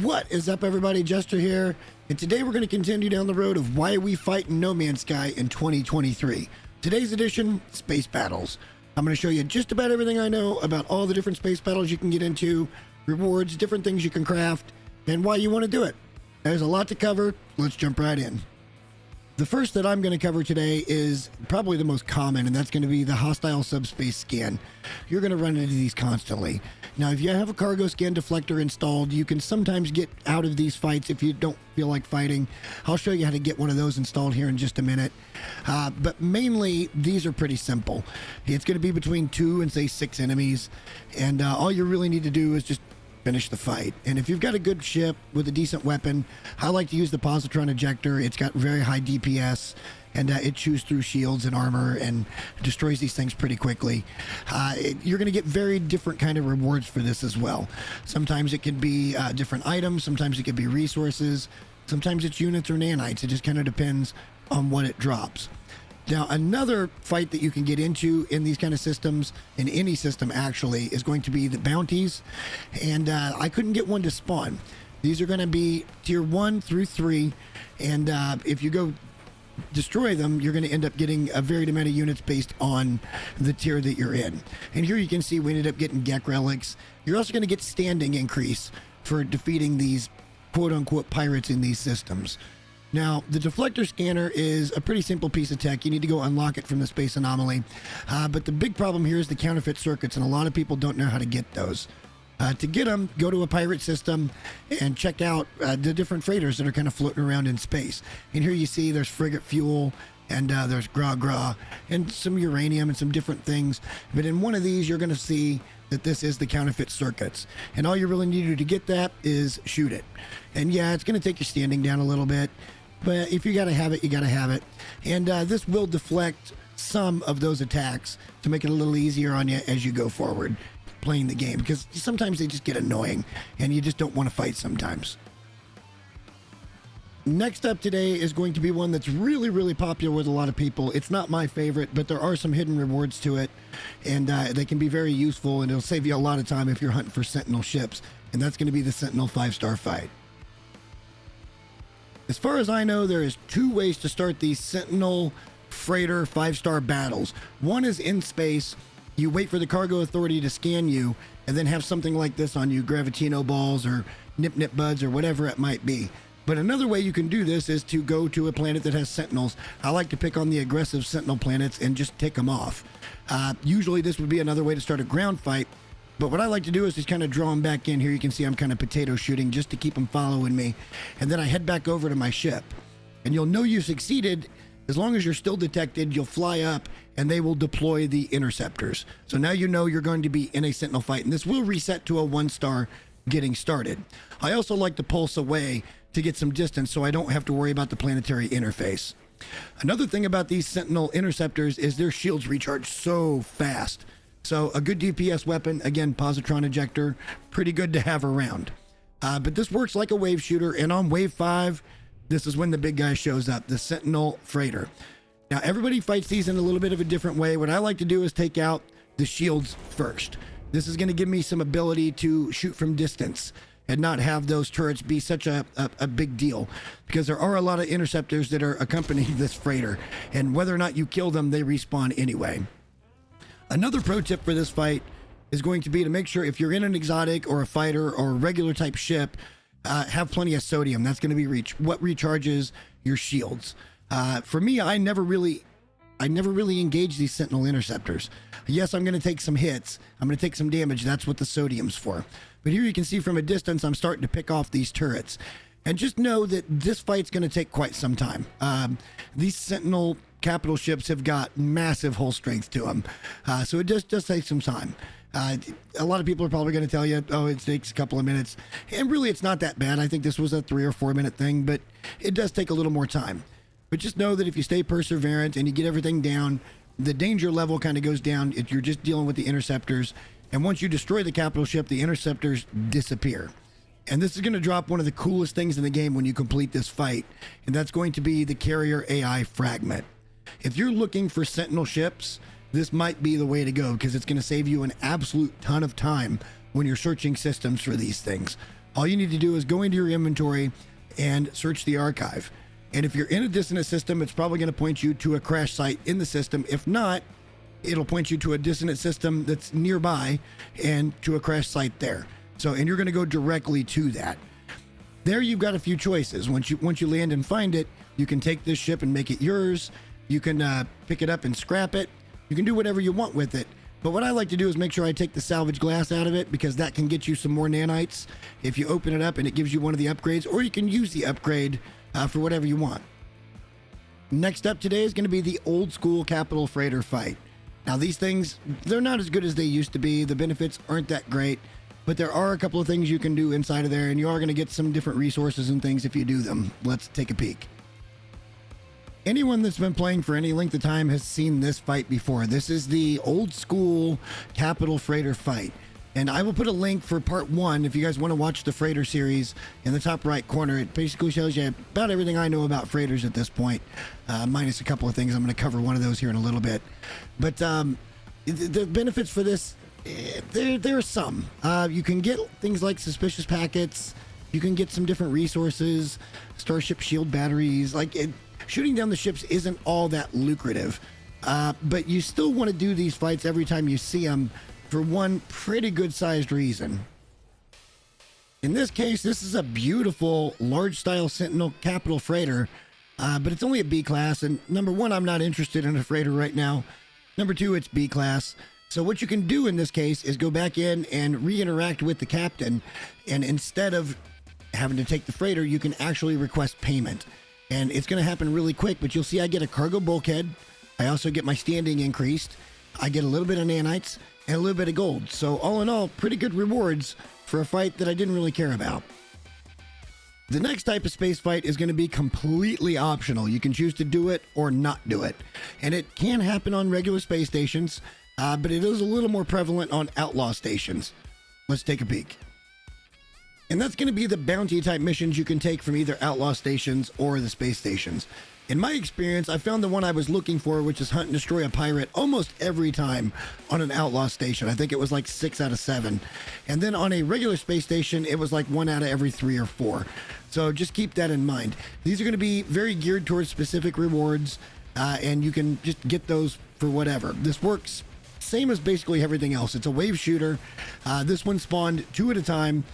What is up, everybody? Jester here, and today we're going to continue down the road of why we fight in No Man's Sky in 2023. Today's edition, Space Battles. I'm going to show you just about everything I know about all the different space battles you can get into, rewards, different things you can craft, and why you want to do it. There's a lot to cover. Let's jump right in. The first that I'm going to cover today is probably the most common, and that's going to be the hostile subspace scan. You're going to run into these constantly. Now, if you have a cargo scan deflector installed, you can sometimes get out of these fights if you don't feel like fighting. I'll show you how to get one of those installed here in just a minute. But mainly, these are pretty simple. It's going to be between 2 and, say, 6 enemies, and all you really need to do is just finish the fight. And if you've got a good ship with a decent weapon, I like to use the positron ejector. It's got very high DPS, and it chews through shields and armor and destroys these things pretty quickly. You're going to get very different kind of rewards for this as well. Sometimes it can be different items, sometimes it could be resources, sometimes it's units or nanites. It just kind of depends on what it drops. Now, another fight that you can get into in these kind of systems, in any system actually, is going to be the bounties. And I couldn't get one to spawn. These are going to be tier 1 through 3. And if you go destroy them, you're going to end up getting a varied amount of units based on the tier that you're in. And here you can see we ended up getting Gek relics. You're also going to get standing increase for defeating these quote-unquote pirates in these systems. Now, the deflector scanner is a pretty simple piece of tech. You need to go unlock it from the space anomaly. But the big problem here is the counterfeit circuits, and a lot of people don't know how to get those. To get them, go to a pirate system and check out the different freighters that are kind of floating around in space. And here you see there's frigate fuel, and there's gra, and some uranium and some different things. But in one of these, you're going to see that this is the counterfeit circuits. And all you really need to do to get that is shoot it. And yeah, it's going to take your standing down a little bit. But if you got to have it, you got to have it. And this will deflect some of those attacks to make it a little easier on you as you go forward playing the game. Because sometimes they just get annoying and you just don't want to fight sometimes. Next up today is going to be one that's really, really popular with a lot of people. It's not my favorite, but there are some hidden rewards to it. And they can be very useful, and it'll save you a lot of time if you're hunting for Sentinel ships. And that's going to be the Sentinel 5-star fight. As far as I know, there is 2 ways to start these Sentinel freighter 5-star battles. One is in space. You wait for the cargo authority to scan you and then have something like this on you, Gravitino balls or Nip buds or whatever it might be. But another way you can do this is to go to a planet that has Sentinels. I like to pick on the aggressive Sentinel planets and just tick them off. Usually this would be another way to start a ground fight. But what I like to do is just kind of draw them back in. Here you can see I'm kind of potato shooting just to keep them following me. And then I head back over to my ship. And you'll know you succeeded as long as you're still detected. You'll fly up and they will deploy the interceptors. So now you know you're going to be in a Sentinel fight. And this will reset to a 1-star getting started. I also like to pulse away to get some distance so I don't have to worry about the planetary interface. Another thing about these Sentinel interceptors is their shields recharge so fast. So a good DPS weapon, again, positron ejector, pretty good to have around. But this works like a wave shooter, and on wave 5, this is when the big guy shows up, the Sentinel freighter. Now, everybody fights these in a little bit of a different way. What I like to do is take out the shields first. This is going to give me some ability to shoot from distance and not have those turrets be such a big deal, because there are a lot of interceptors that are accompanying this freighter, and whether or not you kill them, they respawn anyway. Another pro tip for this fight is going to be to make sure if you're in an exotic or a fighter or a regular type ship, have plenty of sodium. That's going to be what recharges your shields. For me, I never really engage these Sentinel interceptors. Yes, I'm going to take some hits. I'm going to take some damage. That's what the sodium's for. But here you can see from a distance, I'm starting to pick off these turrets. And just know that this fight's going to take quite some time. These Sentinel capital ships have got massive hull strength to them. So it does take some time. A lot of people are probably going to tell you, oh, it takes a couple of minutes. And really, it's not that bad. I think this was a 3 or 4 minute thing, but it does take a little more time. But just know that if you stay perseverant and you get everything down, the danger level kind of goes down if you're just dealing with the interceptors. And once you destroy the capital ship, the interceptors disappear. And this is going to drop one of the coolest things in the game when you complete this fight, and that's going to be the carrier AI fragment. If you're looking for Sentinel ships, this might be the way to go, because it's going to save you an absolute ton of time when you're searching systems for these things. all you need to do is go into your inventory and search the archive. And if you're in a dissonant system, it's probably going to point you to a crash site in the system. If not, it'll point you to a dissonant system that's nearby and to a crash site there. So, and you're going to go directly to that. There you've got a few choices. Once you land and find it, you can take this ship and make it yours. You can pick it up and scrap it. You can do whatever you want with it. But what I like to do is make sure I take the salvage glass out of it, because that can get you some more nanites if you open it up and it gives you one of the upgrades, or you can use the upgrade for whatever you want. Next up today is going to be the old school capital freighter fight. Now these things, they're not as good as they used to be. The benefits aren't that great, but there are a couple of things you can do inside of there, and you are going to get some different resources and things if you do them. Let's take a peek. Anyone that's been playing for any length of time has seen this fight before. This is the old school capital freighter fight. And I will put a link for part 1 if you guys want to watch the freighter series in the top right corner. It basically shows you about everything I know about freighters at this point, minus a couple of things. I'm going to cover one of those here in a little bit. But the benefits for this, there are some. You can get things like suspicious packets. You can get some different resources, starship shield batteries. Shooting down the ships isn't all that lucrative. But you still want to do these fights every time you see them, for one pretty good sized reason. In this case, this is a beautiful large style Sentinel capital freighter, but it's only a B class, and number one, I'm not interested in a freighter right now. Number two, it's B class. So what you can do in this case is go back in and re-interact with the captain, and instead of having to take the freighter, you can actually request payment. And it's going to happen really quick, but you'll see I get a cargo bulkhead. I also get my standing increased. I get a little bit of nanites and a little bit of gold. So all in all, pretty good rewards for a fight that I didn't really care about. The next type of space fight is going to be completely optional. You can choose to do it or not do it. And it can happen on regular space stations, but it is a little more prevalent on outlaw stations. Let's take a peek. And that's going to be the bounty type missions you can take from either outlaw stations or the space stations. In my experience, I found the one I was looking for, which is hunt and destroy a pirate, almost every time on an outlaw station. I think it was like 6 out of 7. And then on a regular space station, it was like 1 out of every 3 or 4. So just keep that in mind. These are going to be very geared towards specific rewards, and you can just get those for whatever. This works same as basically everything else. It's a wave shooter. This one spawned 2 at a time,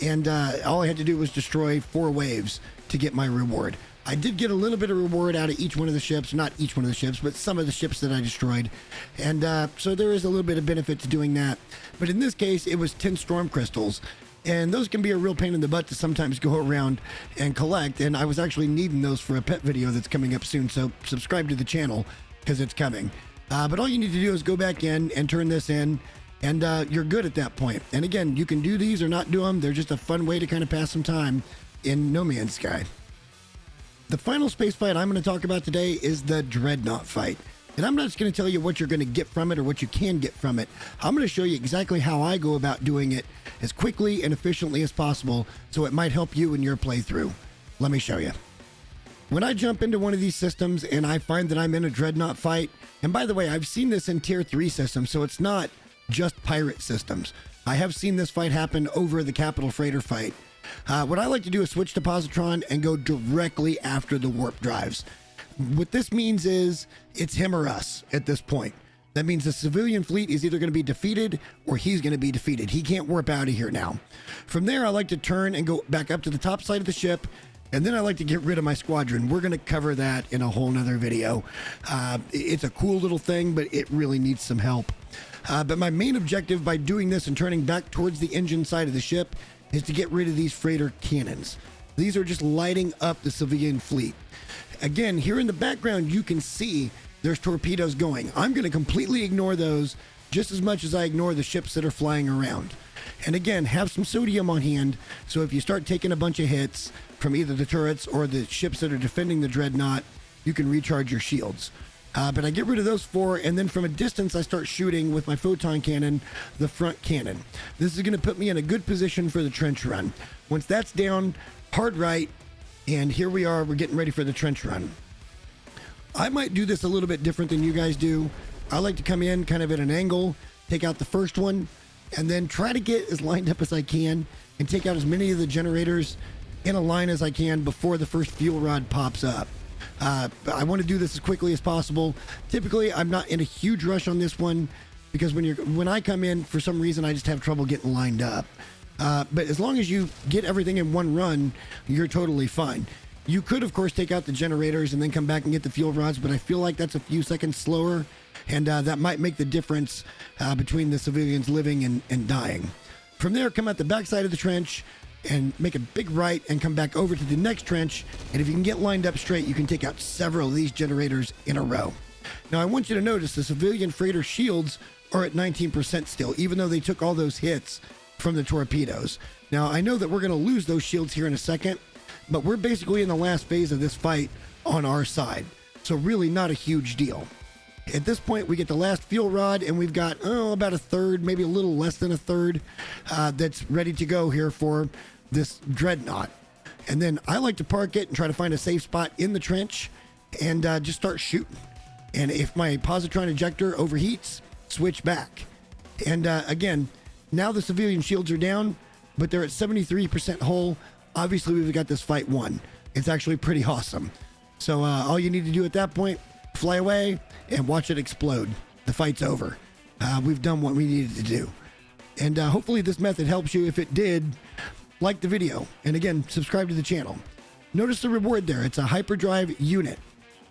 and all I had to do was destroy 4 waves to get my reward. I did get a little bit of reward out of each one of the ships, not each one of the ships, but some of the ships that I destroyed. And so there is a little bit of benefit to doing that. But in this case, it was 10 storm crystals. And those can be a real pain in the butt to sometimes go around and collect. And I was actually needing those for a pet video that's coming up soon. So subscribe to the channel because it's coming. But all you need to do is go back in and turn this in. And you're good at that point. And again, you can do these or not do them. They're just a fun way to kind of pass some time in No Man's Sky. The final space fight I'm going to talk about today is the Dreadn Fight. And I'm not just going to tell you what you're going to get from it or what you can get from it. I'm going to show you exactly how I go about doing it as quickly and efficiently as possible, so it might help you in your playthrough. Let me show you. When I jump into one of these systems and I find that I'm in a Dreadn fight, and by the way, I've seen this in tier 3 systems, so it's not just pirate systems. I have seen this fight happen over the capital freighter fight. What I like to do is switch to positron and go directly after the warp drives. What this means is it's him or us at this point. That means the civilian fleet is either going to be defeated or he's going to be defeated. He can't warp out of here now. From there, I like to turn and go back up to the top side of the ship, and then I like to get rid of my squadron. We're going to cover that in a whole nother video. It's a cool little thing, but it really needs some help. But my main objective by doing this and turning back towards the engine side of the ship is to get rid of these freighter cannons. These are just lighting up the civilian fleet. Again, here in the background, you can see there's torpedoes going. I'm going to completely ignore those just as much as I ignore the ships that are flying around. And again, have some sodium on hand, so if you start taking a bunch of hits from either the turrets or the ships that are defending the Dreadnought, you can recharge your shields. But I get rid of those 4, and then from a distance, I start shooting with my photon cannon, the front cannon. This is going to put me in a good position for the trench run. Once that's down, hard right, and here we are, we're getting ready for the trench run. I might do this a little bit different than you guys do. I like to come in kind of at an angle, take out the first one, and then try to get as lined up as I can and take out as many of the generators in a line as I can before the first fuel rod pops up. I want to do this as quickly as possible. Typically, I'm not in a huge rush on this one because when I come in, for some reason, I just have trouble getting lined up. But as long as you get everything in one run, you're totally fine. You could, of course, take out the generators and then come back and get the fuel rods, but I feel like that's a few seconds slower, and that might make the difference between the civilians living and dying. From there, come out the backside of the trench and make a big right and come back over to the next trench, and if you can get lined up straight, you can take out several of these generators in a row. Now, I want you to notice the civilian freighter shields are at 19% still, even though they took all those hits from the torpedoes. Now, I know that we're going to lose those shields here in a second, but we're basically in the last phase of this fight on our side, so really not a huge deal. At this point, we get the last fuel rod, and we've got, about a third, maybe a little less than a third, that's ready to go here for this dreadnought. And then I like to park it and try to find a safe spot in the trench and just start shooting. And if my positron ejector overheats, switch back. And again, now the civilian shields are down, but they're at 73% hull. Obviously, we've got this fight won. It's actually pretty awesome. So all you need to do at that point, fly away and watch it explode. The fight's over. We've done what we needed to do. And hopefully this method helps you. If it did, like the video. And again, subscribe to the channel. Notice the reward there. It's a hyperdrive unit.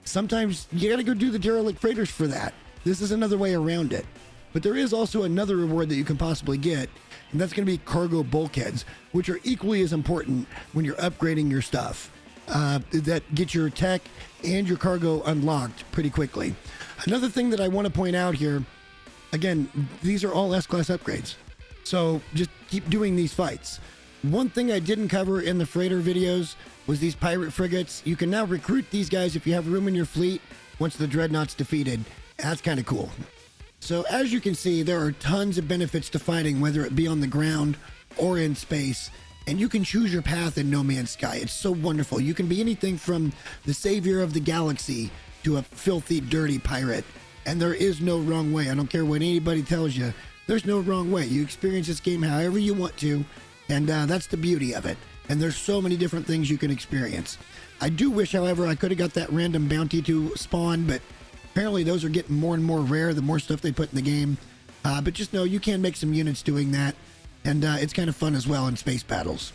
Sometimes you gotta go do the derelict freighters for that. This is another way around it. But there is also another reward that you can possibly get, and that's gonna be cargo bulkheads, which are equally as important when you're upgrading your stuff. That get your tech and your cargo unlocked pretty quickly. Another thing that I want to point out here, again, these are all S-Class upgrades. So just keep doing these fights. One thing I didn't cover in the freighter videos was these pirate frigates. You can now recruit these guys if you have room in your fleet once the dreadnought's defeated. That's kind of cool. So as you can see, there are tons of benefits to fighting, whether it be on the ground or in space. And you can choose your path in No Man's Sky. It's so wonderful. You can be anything from the savior of the galaxy to a filthy, dirty pirate. And there is no wrong way. I don't care what anybody tells you. There's no wrong way. You experience this game however you want to. And that's the beauty of it. And there's so many different things you can experience. I do wish, however, I could have got that random bounty to spawn, but apparently those are getting more and more rare the more stuff they put in the game. But just know you can make some units doing that. And it's kind of fun as well in space battles.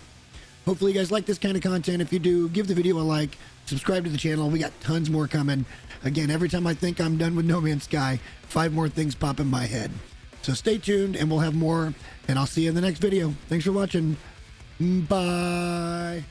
Hopefully you guys like this kind of content. If you do, give the video a like, subscribe to the channel. We got tons more coming. Again, every time I think I'm done with No Man's Sky, 5 more things pop in my head. So stay tuned and we'll have more. And I'll see you in the next video. Thanks for watching. Bye.